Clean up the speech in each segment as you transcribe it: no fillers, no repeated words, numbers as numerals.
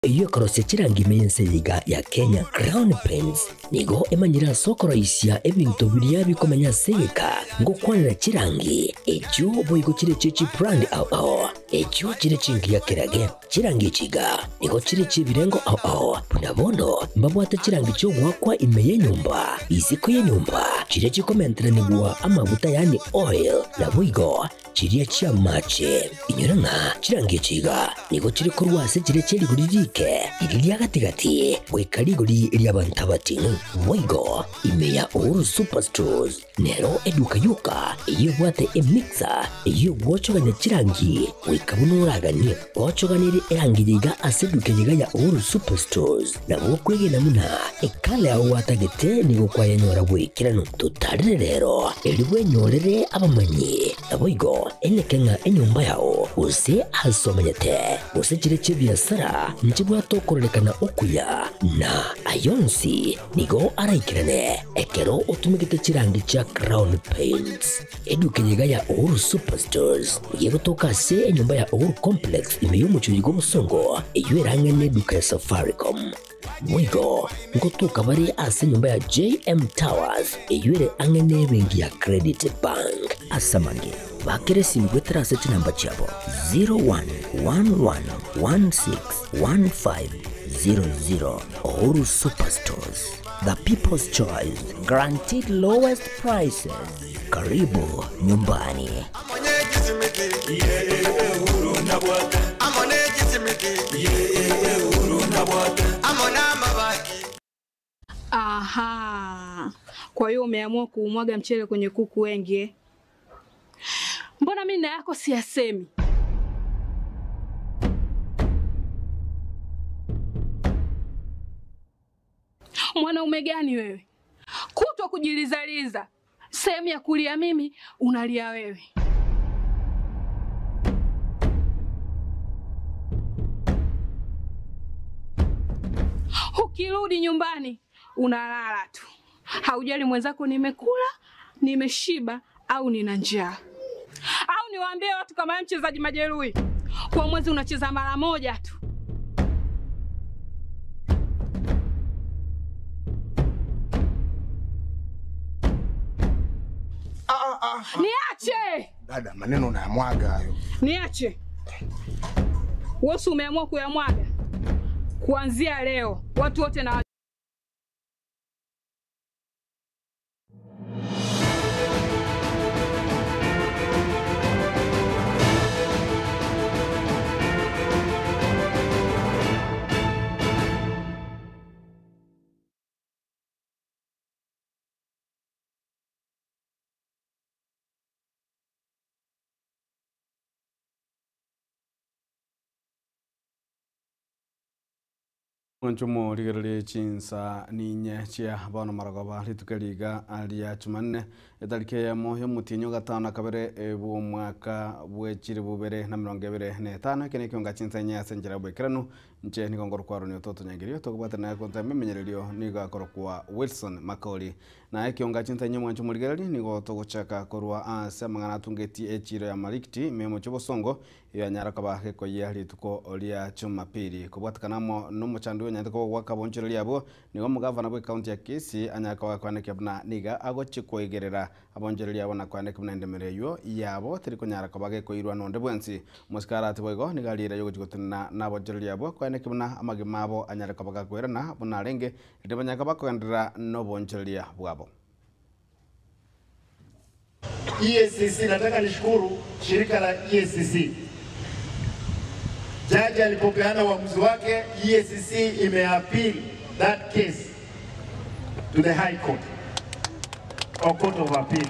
iyo korose chirangi mense yiga ya Kenya Crown Paints nigo emanyira sokoro isya ebintu biria bikomanya seka ngo kwanira chirangi echo boigo chire chichi brand ao echo chire chingi ya kirage chirangi chiga nigo chire chibirengo ao punabono mbabwata chirangi cyo gwakwa imeye nyumba isiko ye nyumba chire chikomentera nibwa amavuta yani oil na boigo chiriya chia mache inyuranga chirangi chiga nigo chiri kurwase chire chiri guririke iriya gatigati wekariguri iriya bantabatinu boigo imeya Uhuru Superstores nero eduka yuka iyo bwate emixer iyo bwochoganya chirangi wekabunuragani bwochoganire erangi yiga aseduke yiga ya Uhuru Superstores na bokwege namuna ekale aho watagete nigo kwayanyora bwekirano tutarire rero elibwe nyorere abamanyi na boigo enekenga enyumba yao use asomanyete use chire chibiasara nchibwa tokorelekana okuya na ayonsi nigo araikirane ekero utumikite chirangi cha Crown Paints eduke yiga ya Uhuru Superstores yego tokase enyumba ya Uhuru Complex imeyumucho yigo musongo eyuerange neduka ya Safaricom Mwigo ngotuka bari ase nyumba ya JM Towers eyuere angene bengi ya Credit Bank asamange bakere simgwetera seti namba chabo 0111161500 Uhuru Superstores, the people's choice, guaranteed lowest prices. Karibu nyumbani. Aha, kwa hiyo umeamua kuumwaga mchele kwenye kuku wengi. Mbona mimi na yako siyasemi? Mwanaume gani wewe? Kutwa kujilizaliza. Sehemu ya kulia mimi, unalia wewe. Ukirudi nyumbani, unalala tu. Haujali mwenzako nimekula, nimeshiba au nina njaa. Au niwaambie watu kama mchezaji majeruhi. Kwa mwezi unacheza mara moja tu. Niache! Dada, maneno unayamwaga hayo. Niache. Wewe umeamua kuyamwaga. Kuanzia leo, watu wote na Mwanchumo ligerele chinsa ninye chia bana maragoba litukeliga alia chumanne etalike ya moyo mutinyo gatana kabere bu mwaka bwechire bubere na 25 kene kyonga chinsa nya senjera bwekerano nche nikongoro kwaro ni toto nyagirio tokubata na konta memenyerelio niga korokwa Wilson Makoli na kyonga chinsa nya mwanchumo ligerele nigo togochaka korwa ase mangana tungeti echiro ya malikti memo chobo songo ya nyara kabake ko yali tuko olia Jumapili kubwatakanamo n'umuchandu nyandiko wakabonchero lyabo nigo mugavana bwe county ya Kisii anyaka wakwaneke bna niga agochikwegerera abonchero lyabo nakwaneke bna ndemereyo yabo tiriko nyara kabake ko irwa nonde bwensi muskara atiboigo nigalira yogo chigotana nabonchero lyabo kwaneke bna amagimabo anyara kabaka kwerana bna renge ndebanyaka bakondera no bonchero lyabo. EACC, nataka nishukuru shirika la EACC. Jaji alipopeana uamuzi wake, EACC imeappeal that case to the High Court or Court of Appeal.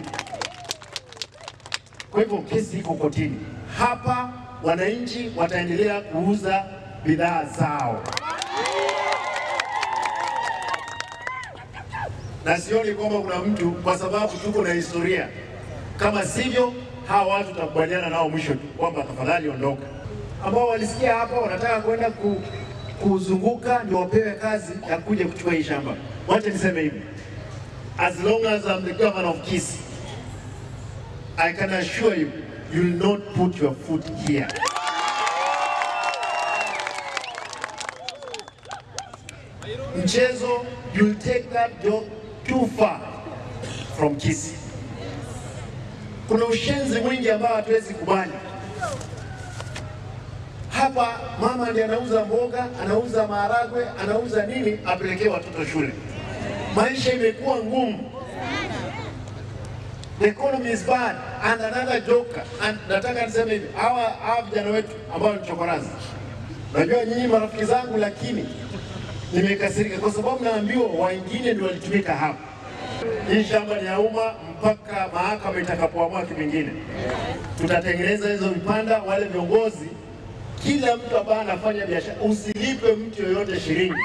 Kwa hivyo kesi iko kotini. Hapa wananchi wataendelea kuuza bidhaa zao. Na sioni kwamba kuna mtu, kwa sababu tuko na historia. Kama sivyo, hawa watu tutakubaliana nao mwisho kwamba tafadhali ondoka. Ambao walisikia hapa wanataka kwenda kuzunguka ndio wapewe kazi ya kuja kuchukua hii shamba. Wacha niseme hivi. As long as I'm the governor of Kisii, I can assure you, you will not put your foot here. mchezo, you'll take that job too far from Kisii. Kuna ushenzi mwingi ambao hatuwezi kubali. Hapa mama ndiye anauza mboga, anauza maharagwe, anauza nini, apelekee watoto shule. Maisha imekuwa ngumu. The economy is bad. And another joker, and nataka niseme hivi, hawa vijana wetu ambao ni chokorazi. Najua nyinyi marafiki zangu, lakini nimekasirika kwa sababu naambiwa wengine ndio walitumika hapa. Hii shamba ni ya umma mpaka mahakama itakapoamua kingine. Tutatengeneza hizo vipanda, wale viongozi, kila mtu ambaye anafanya biashara usilipe mtu yoyote shilingi.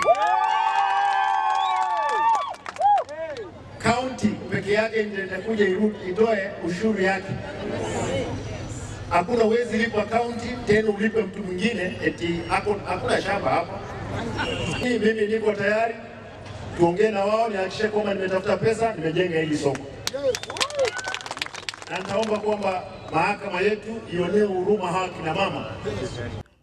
County peke yake ndio itakuja itoe ushuru yake. Hakuna uwezi lipa county tena ulipe mtu mwingine eti hakuna shamba hapa. Mimi niko tayari tuongee na wao, nihakikishe kwamba nimetafuta pesa, nimejenga hili soko. Na nitaomba kwamba mahakama yetu ionee huruma hawa kina mama.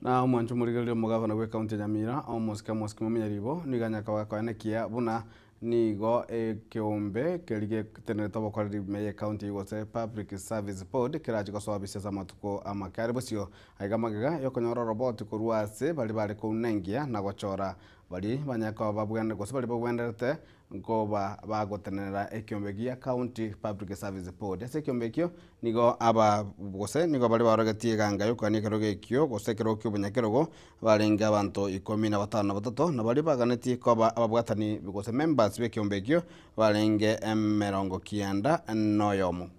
Na mwancho murigelio mugavana we county Nyamira omosika mumenya ribo niganyaka wakwanekia buna nigo kiumbe kerige tenereta bokoreri meye county igose public service board kiraje goswabisia za matuko amakari bosio aigamagega yokonyora robot kuruase bali kunengia na gochora bali banyaka babwende gose bali babwenderete ngoba bagotenera ekiumbe gia county public service board ese kiumbe kyo nigo aba gose nigo bali barogetie ganga yokani keroge kyo gose kerokyo bunyakerogo barenga abantu 15 na bali baganetie koba ababwatani gose members bekiumbe kyo barenge 90 noyomo.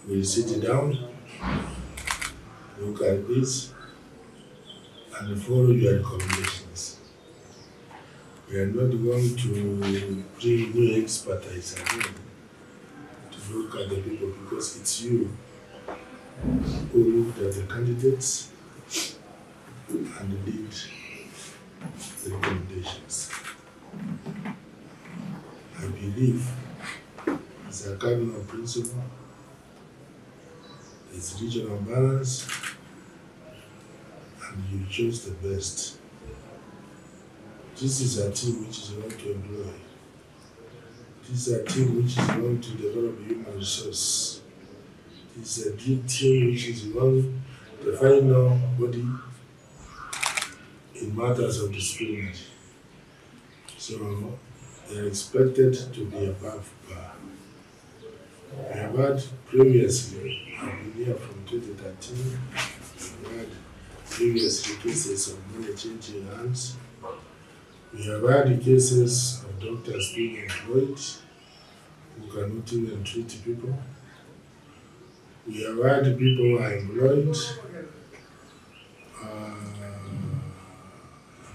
We'll sit down, look at this, and follow your recommendations. We are not going to bring new expertise again to look at the people because it's you who looked at the candidates and did the recommendations. I believe as a cardinal principle, it's regional balance, and you chose the best. This is a team which is going to employ. This is a team which is going to develop human resource. This is a team which is going to find nobody in matters of disciplinary. So they are expected to be above par. We have had previously, I've been here from 2013, we had previously cases of money changing hands. We have had cases of doctors being employed who cannot even treat people. We have had people who are employed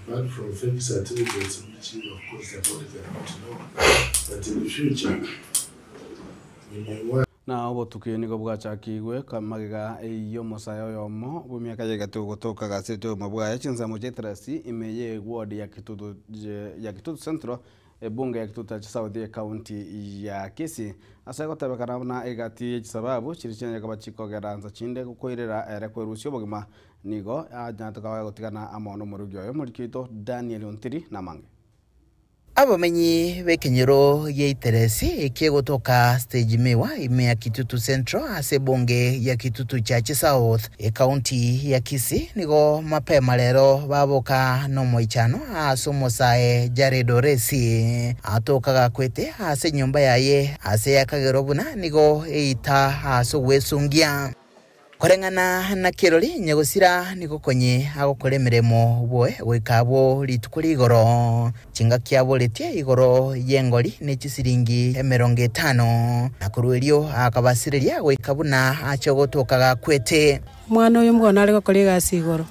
apart from fake certificates, which of course the body cannot know. But in the future, we may want na obotukie nigo bwachakigwe kamagega iyo mosayo yomo bumiaka yegatu gotoka gaseto mabwaya chinza mojetrasi imeye ward ya Kitutu Central bunge ya Kitutu South County ya Kisii asa gotabekana na egati sababu chirichenya kabachiko geranza chinde kukoirera rekwerusyo bogima nigo ajataka gotigana amono murugyo yo murikito Daniel Ontiri na mange abamenyi bekenyero yeiteresi ekiegotoka stage mewa imea Kitutu Central ase bonge ya Kitutu Church South county ya Kisii nigo mapema lero baboka no moichano asomosae Jared Oresi atokaga kwete ase nyumba yaye ase yakagero buna nigo eita asogwesungia korengana na kirori nyegusira niko konye agokore miremo boe gwikabo litukuri igoro chinga kyabo letie igoro yengori ne chisiringi 50 na kuruerio akabasiriria gwikabuna achogotokaga kwete mwana uyu mugona ari gokore gasi igoro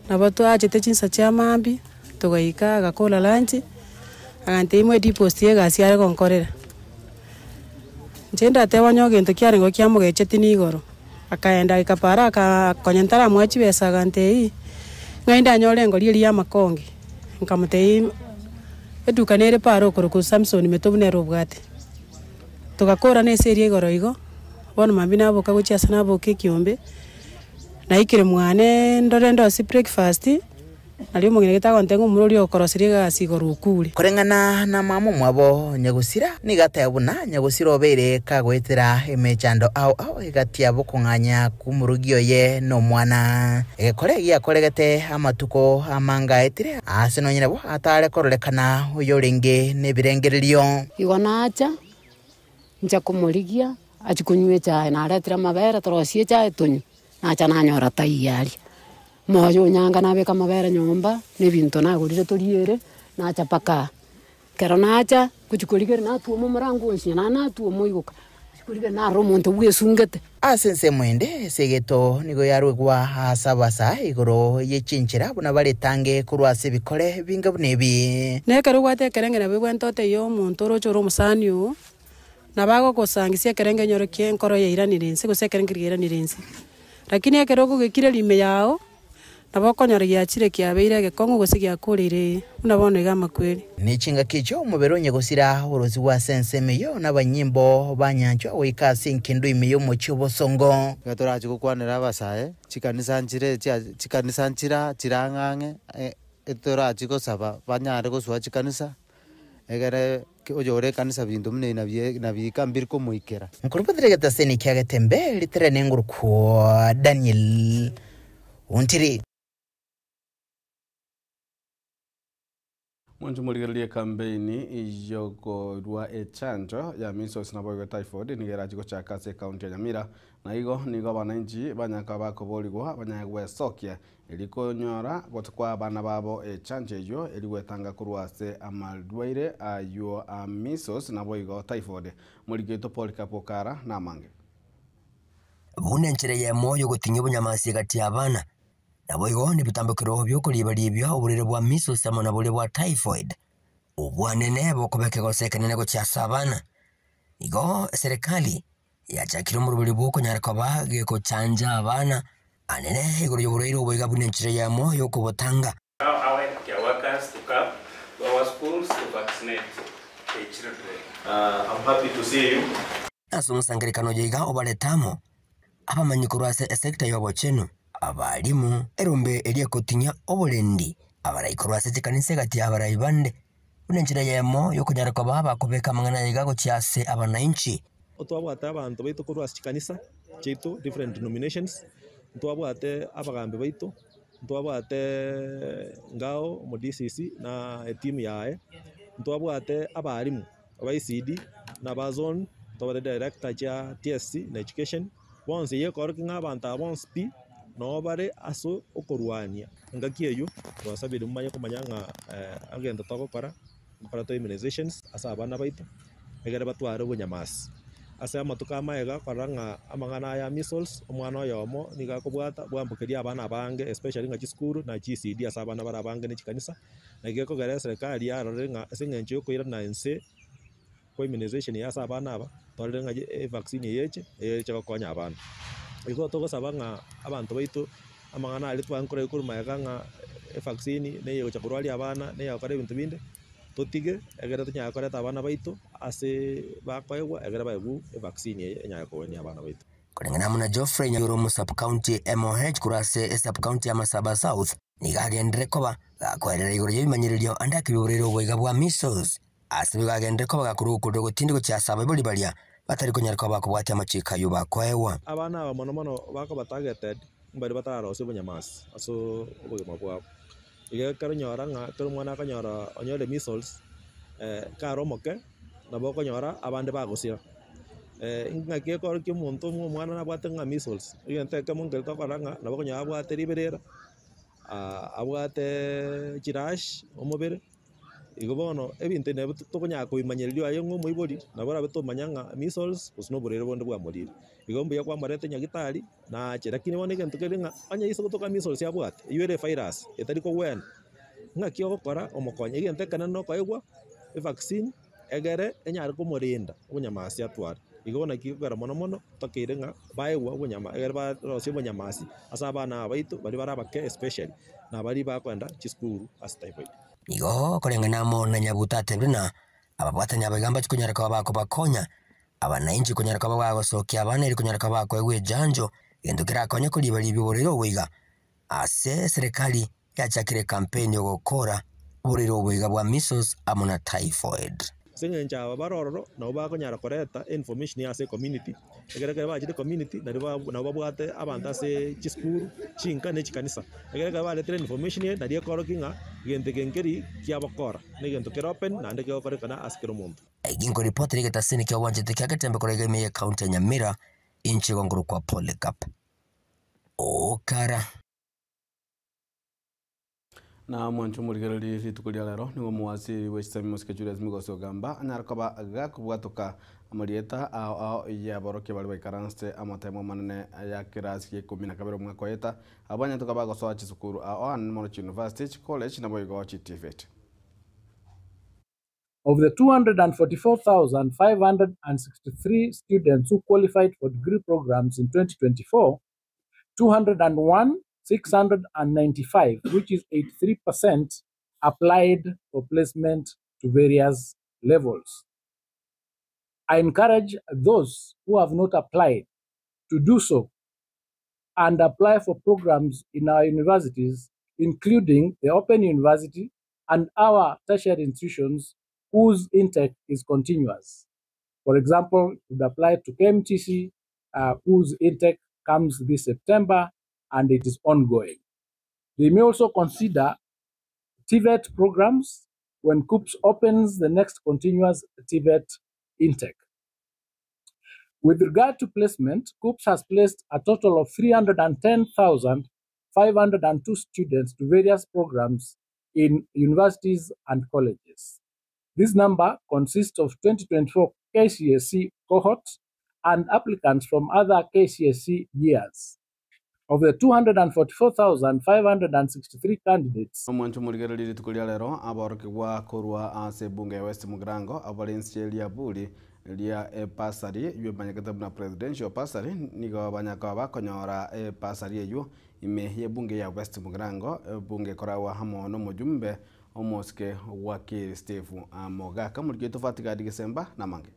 nabato achete chinsa cha mambi tugaika gakola lunch agante imwe deposit ye gasi ari gonkorera njenda tewanyo gento kyari ngo kyamugecheti ni igoro akaenda ikapara akonyentara mwachi besa gantei ngainda nyole ngori ya makongi nkamutei eduka nere paro ku Samson metobune robwate tugakora ne serie igoro igo bono mambina abo kaguchi asana abo kiombe na ikire mwane ndore ndo si breakfast ali mungine gitagontengo mururi okorosirie gasigo rukuri kurengana na mamu mwabo Nyagusira ni gatebuna Nyagusira obere kagwetera emechando au igatia bukunganya kumurugio ye no mwana ekoregi akoregete amatuko amanga etire aseno nyine bo atare korolekana uyo ringi ne birengererio igona acha nja kumurigia achikunywe cha na aretira mabera torosie cha etunyu acha nanyora taiyari moyo nyanga nabeka mabera nyomba ne bintu nagurire turiere nacha paka kero nacha kuchikurigere natuo murango nsi na natuo moiguka chikurigere na romonto bwesungete asense mwende segeto nigo yarwegwa asabasa igoro yechinchira buna baletange kurwase bikore binga bunebi nekero gwate kerengera bigwentote yo muntu rochoro musaniu nabago kosangisia kerenge nyorokie nkoro yeiranirense gusekerengiriranirence lakini ekero gugikire lime yao nabokonyora giachire kiabeire gekongo gusigia kurire unabona gama kweli nichinga kicho umubero Nyagusira urozi wa senseme yo nabanyimbo banyanjwa wikasi inkindu imiyo muchibo songo gatoraje gukwanira abasaye chikanisa nchira chirangange etoraje gosaba banyare goswa chikanisa egere ojore kanisa bintu mune na bikambiri ko muikera nkurubadire gataseni kyagetembe litere nenguru kwa Daniel Untiri Mwanju muligerelie kampeini iyokorwa echanjo ya measles na boigo typhoid nigera chiko cha Kase county ya Nyamira na igo nigo bananchi banyaka bakoboligwa banyagwesokia elikonyora gotukwa abana babo echanjo eyo eligwetanga kurwase amalwaire ayo measles na boigo typhoid muligeto Polikapokara na mange bunenchire ya moyo gutinye bunyamasi gati abana nabo igo ni bitambukiro byo kulibya uburire bwa measles ama na bure bwa typhoid ubwanene bokobeke gosekenene go cyasabana igo serikali yachakira mu ruburi bwo kunyaraka bage ko chanja abana anene igoro yoburire ubuiga bunenchire ya moyo kubotanga our workers to come to our schools to vaccinate the children. I'm happy to see you. Asumusangirikano jiga obaletamo abamanyikurwase sector yobochenu abalimu erumbe elie kotinya obulendi abarayikurwase chikanise gati abarayibande unenchira yemo yokunyaraka baba kubeka mangana yigago cyase abananchi otwabwate abantu baitu kurwase chikanisa chitu different denominations ntwabwate abagambe baitu ntwabwate ngao mu DCC na team yae ntwabwate abalimu aba ICD na bazone ntwabate director cha TSC na education bonse yekorkinga abantu abonse pi no bare aso okorwania ngakieyo twasabire mumanye kumanyanga agenda tokokora para immunizations asa abana baitu egere batware bunyamasi asa amatuka maega koranga amangana ya measles omwana oyomo niga kubwata bwambukeria abana bange especially nga chiskuru na GCD asa abana bara bange ne chikanisa nageko gere serikali yarorenga asengenche yokoira na ense ko immunization ya asa abana aba torenga vaccine yeche gokonya abana igo togosaba nga abantu baitu amangana ali twankora ikuru maega nga vaccine ne yo chakurwali abana ne yakore bintu binde totige egera tunyakoreta abana baitu ase bakoegwa egera baegu vaccine enyakoweni abana baitu kulingana na Geoffrey Nyoro mu sub county MOH kurase sub county ya Masaba South nigagendere koba gakwerera igoro y'imanyiririo andaki biburiro bwega bwa measles asibigagendere koba gakurukudo gutindi gucyasaba buri balia batari kunyarika bakubwati amachika yubakoewa abana aba mono bako batageted mbari batarose bunyamasi aso ubugema bwabo ige karo nyora nga karo mwana kanyora onyole measles karo moke nabo kanyora abande bagusira ngake koro kimuntu mwana nabwate nga measles ige nteke mungel to karanga nabo kanyora abwate riberera abwate chirash omubere igobono ebinte ne tukonya ko imanyerio ayo ngo muibodi nabora beto manyanga measles usno borero bonde bwa modire igombo yakwa marete nyagitari na cherakini woneke ntukelinga anya iso kutoka measles yabwate yure virus etari ko wen ngakio gukora omokonya igente kana no koigwa vaccine egere enyari ko morinda obunyamasi atwara igona kigora mono tokire nga baewa obunyama egere ba rosye obunyamasi asa bana baitu bari barabake especially na bari bakwenda chiskuru as typhoid igo kulingana na nyabutate brina ababwatanya bagamba chikunyaraka bako bakonya abananchi kunyaraka babo sokia abana iri kunyaraka bako egwe janjo endukira konya kuliba libi borero wiga ase serikali yachakire kampeni yo gukora buriro ubwiga bwa measles hamwe na typhoid. Singenja abarororo nabo bakonyara koreta information ya se community egereka bajide community nabo bwate abantu ase chiskuru chinka ne chikanisa egereka baletere information ye nari ekoro kinga gente kenkeri kiabakora ne gento keropen nande ke okore kana askero muntu Gingo report ri getasini kya wanje tikagetembe korega ime account ya Nyamira inchi gonguru kwa Polycarp okara na mwanchu murigereri ritukulia lero niwo muwasi wesami mosike Julius Migoso gamba anarkaba agakubwatoka amarieta ao ya boroke bali baikarangste amatemo manene ya kirasi 12 mwaka weta abanya tukaba soa chisukuru ao Monash University College na boygo TVET. Of the 244,563 students who qualified for degree programs in 2024, 201,695, which is 83%, applied for placement to various levels. I encourage those who have not applied to do so and apply for programs in our universities, including the Open University and our tertiary institutions whose intake is continuous. For example, you would apply to KMTC, whose intake comes this September, and it is ongoing. They may also consider TVET programs when KUPS opens the next continuous TVET intake. With regard to placement, KUPS has placed a total of 310,502 students to various programs in universities and colleges. This number consists of 2024 KCSE cohorts and applicants from other KCSE years. Of the 244,563 candidates. Mwanchu murigereri ritukulia lero aboroke wa korwa ase bunge ya West Mugirango abalensi elia buli elia pasari ywe banyakata na presidential pasari nigo banyaka bakonyora pasari eyo ime bunge ya West Mugirango bunge korawa hamo no mujumbe omoske wake Steve Mogaka muri tofatiga Disemba na mange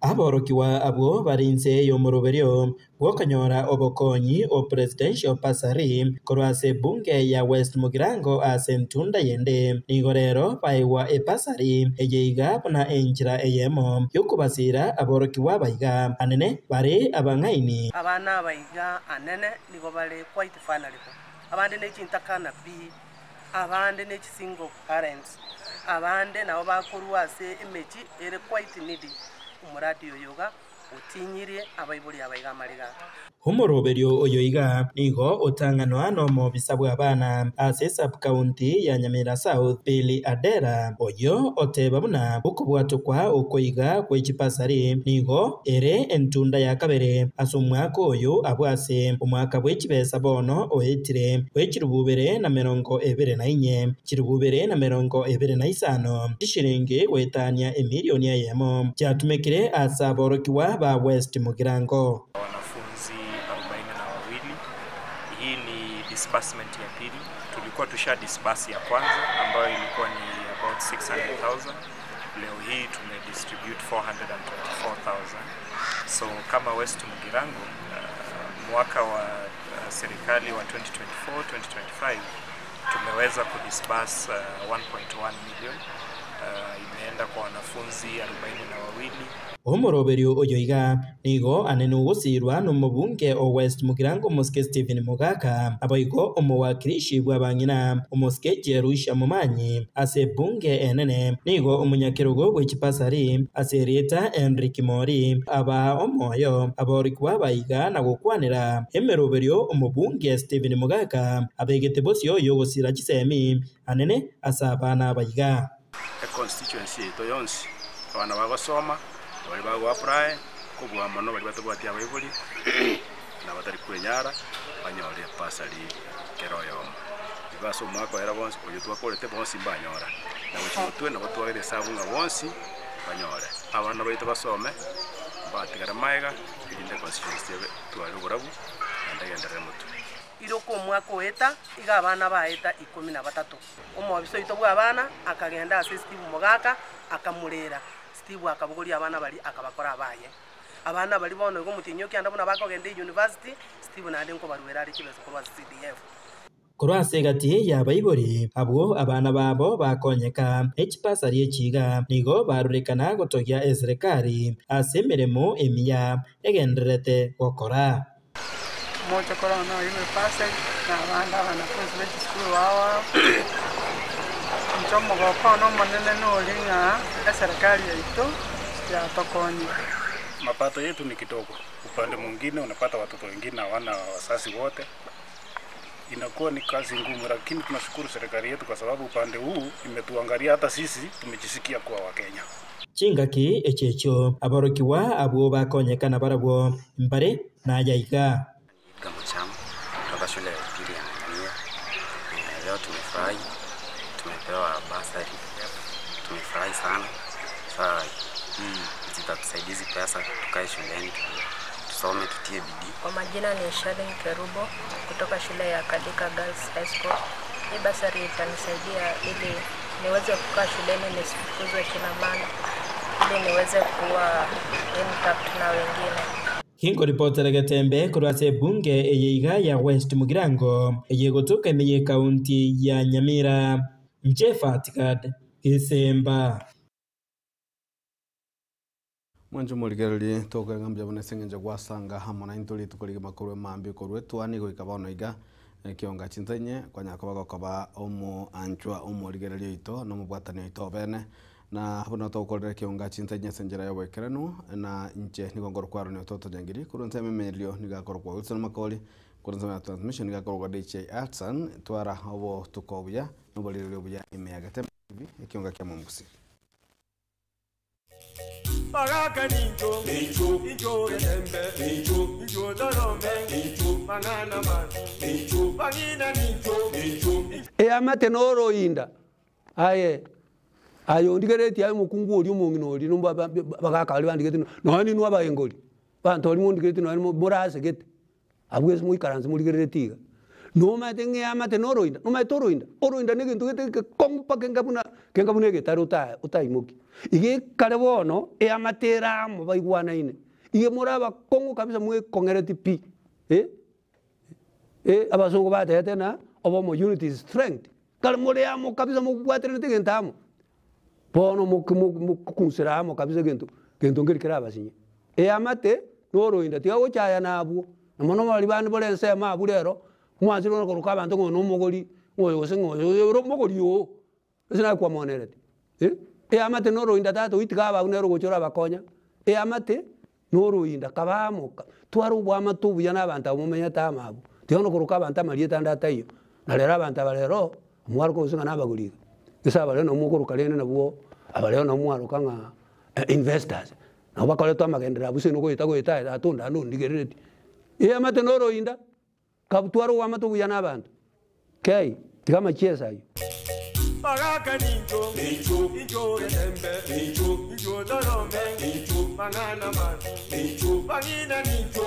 aborokiwa abo barinze yo muroberio gwokanyora obokonyi o presidential pasari korwase bunge ya West Mugirango asentunda yende nigorero baiwa pasari eyeiga na enjira eyemo yokubasira aborokiwa baiga anene bare abangaini abana baiga anene nigo bare quite finally abande ne chintakana bi abande ne single parents abande nabo bakurwase imeji ere quite needy umuradi yoyoga utinyirie abaibuli abaiga mariga Humoroberio oyoiga nigo otangano ano mo bisabwa abana ase sub county ya Nyamira South Billy Adera oyo otebabuna ukubwatokwa okoiga kwechipasari nigo ere entunda ya kabere asomwaka oyo abwase omwaka bwechibesa bono oetire wechirububere na 24 chirububere na 25 ishiringi wetania emilioni ya yemo chatumekire asaborokiwa ba West Mugirango. Disbursement ya pili tulikuwa tusha disburse ya kwanza ambayo ilikuwa ni about 600,000. Leo hii tumedistribute 424,000. So kama West Mugirango mwaka wa serikali wa 2024-2025 tumeweza kudisburse 1.1 million. Imeenda kwa wanafunzi 42. Omoroberio oyoiga nigo anenu gusirwa no mubunge o West Mugirango Moske Stephen Mogaka aboigo omowakirishi bwabangina omoske Jerusha Mumanyi ase bunge enene nigo omunyakirugo bwechipasari ase Rieta Enrique Mori aba omoyo aborikwa baiga na gukwanira emeroberio omubunge Stephen Mogaka abegete bosio yogosira kisemi anene asabana baiga constituency to yonsi abana bagosoma bali bago apply kubwa mano bali batobati abayibuli na batari kwenyara banyore pasali keroyo ibaso mwako era bonsi oyo twakolete bonsi banyora na wechimutwe na batwagere sabunga bonsi banyore abana baito basome batigara maiga iginde constituency twali burabu ndagendere mutu iroko mwako eta iga abana baeta 13 omubiso itobwa abana akagenda ase Steve Mogaka akamurera Steve akabugori abana bali akabakora abaye abana bali bono go mutinyo kyanda buna bakogende university Steve nande nko baruera ari kibezo kwa CDF kurase gati ya baibori abo abana babo bakonyeka echipasari echiga nigo barurikana gotogia eserikali asemeremo emiya egenderete gokora moja corona ime pase na banda wanafunzi wetu shule wao mchomo kwa no manene no linga serikali yetu ya tokonyi. Mapato yetu ni kidogo. Upande mwingine unapata watoto wengine hawana wazazi wote, inakuwa ni kazi ngumu, lakini tunashukuru serikali yetu kwa sababu upande huu imetuangalia, hata sisi tumejisikia kuwa Wakenya. Chingaki echecho aborokiwa abo bakonyekana barabo mbare na yaiga Gamuchamo kutoka shule ya upili ya Nyamira. Leo tumefurahi, tumepewa basari, tumefurahi sana. Sasa zitatusaidia hizi pesa tukae shuleni tusome tutie bidii. Kwa majina ni Shaden Kerubo kutoka shule ya Kadika Girls High School. Hii basari itanisaidia ili niweze kukaa shuleni nisifukuzwe kila mara, ili niweze kuwa impact na wengine. Hingo reporter Gatembe kurase bunge eyeiga ya West Mugirango eyegotoka emeye county ya Nyamira Nchefatikad Isemba Mwanjo muligereri toka ngambya bone sengenja gwasanga hamona intuli tukoliga makuru mambi korwetu ani goikaba noiga kionga chintenye kwanya kobago koba omo anchwa omo ligereri ito no mubwatani ito bene na hona to kolere kionga chintenye senjera yo wekerano na inche nigongoro kwaro ne toto jangiri kurunze memelio nigakoro kwa Wilson Makoli kurunze na transmission nigakoro kwa DJ Artsan twara obo tukobya no bolirero buya imeagate TV kionga kya mumbusi Pagaka ninjo, ninjo rembe, ninjo dorome, mangana man, pagina ninjo. Amate noro inda. Aye. Ayo ndigereti ayo mukungu oli umungino oli numba bagaka ali bandigeti no ni nuba engoli. Bantu oli mundigeti no morase gete. Abwese muikaranze muligeretiga. No mate nge amate noro inda. No mate oro inda. Oro inda nege ndugete kompa kengabuna getaruta utaimuki. Ige karebono amatera mo baigwana ine. Ige moraba kongo kabisa mwe kongereti pi. Abasongo bate na obo mo unity strength. Kalmore amo kabisa mo kwatere tegentamo. Bono mo kunsiramo kabisa gento ngeri kiraba sinye. Amate noro inda tiago chaya nabo. Namono mali bandi bolense ma bulero. Mwanziro no koruka bantu ngo no mogoli ngo sengo ro mogoli yo. Sina kwa monereti. Amate noro inda tato itigaba unero gochora bakonya. Amate noro inda kabamoka. Twaru bwama tubu yana banta mumenya tamabu. Tiono koruka banta malieta ndata iyo. Nalera banta balero mwarko usinga nabagulika. Kisa balero no mukuru kalene na buo abalero no mwaro kanga investors. Na bakole to amagendera busino ko ita atunda no ndigereti. Amate noro inda kabutwaru bwama tubu yana banta. Okay, tigama chiesa iyo. Pagaka ninjo, ninjo rembe, ninjo dorome, mangana man, pagina ninjo.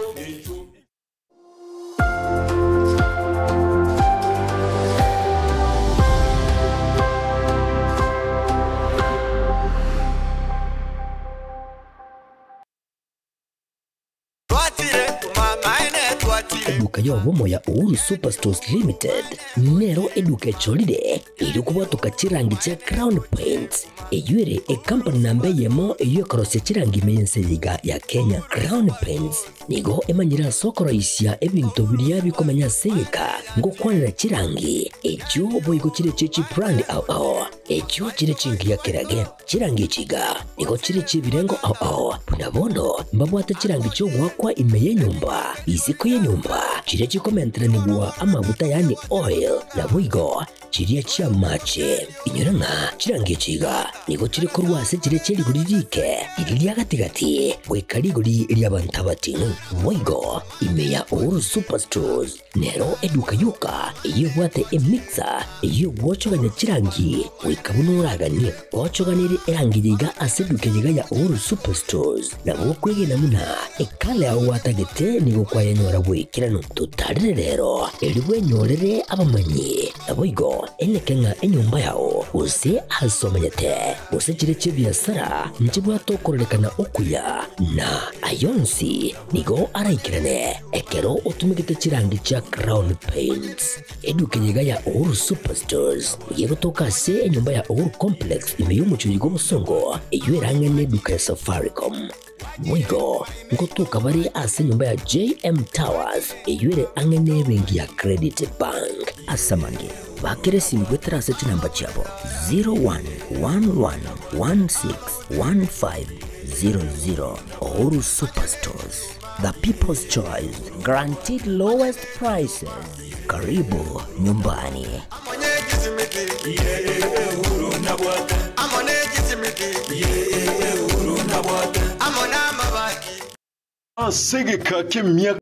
Eduka yobomo ya Uhuru Superstores Limited nero eduka cholide ili kubwatuka chirangi cha Crown Paints eyure company nambe yemo eyokorose chirangi mense liga ya Kenya. Crown Paints nigo emanyira sokoro isya ebintu biriya bikomanya seka ngo kwanira chirangi echo boyiko chire chechi brand ao echo chire chingi ya kirage chirangi chiga nigo chire chibirengo ao punabono mbabwata chirangi cyo gwakwa imeye nyumba isiko ye nyumba chire chikomentera nibwa amavuta yani oil na buigo chiriya chia mache inyuranga chirangi chiga nigo chire korwase chire cheri guririke iriya gatigati gwekari guri iriya bantabati buigo imeya Uhuru Superstores nero eduka yuka iyo bwate emixer iyo wocho ganya chirangi ikabunuraganie ochoganire erangiyiga asedukenyiga ya Uhuru Superstores na gukwege namuna ikale aho watagete ni gukwaya nyora bwikirano tutarire rero elibwe nyorere abamanyi naboigo enekenga enyumba yao use asomanyete use chire biasara njibwa tokorelekana okuya na ayonsi nigo araikirane ekero utumigite chirangi cha Crown Paints edukenyiga ya Uhuru Superstores ugiye gutoka se enyumba ya Uhuru Complex imeyumuchuyigo musongo eywerangane duka ya Safaricom Mwigo ngotuka bari ase nyumba ya JM Towers eyure angene bengi ya Credit Bank asamange bakere simbwetera seti namba chabo 0111161500 Uhuru Superstores, the people's choice, guaranteed lowest prices. Karibu nyumbani. Segeka kimya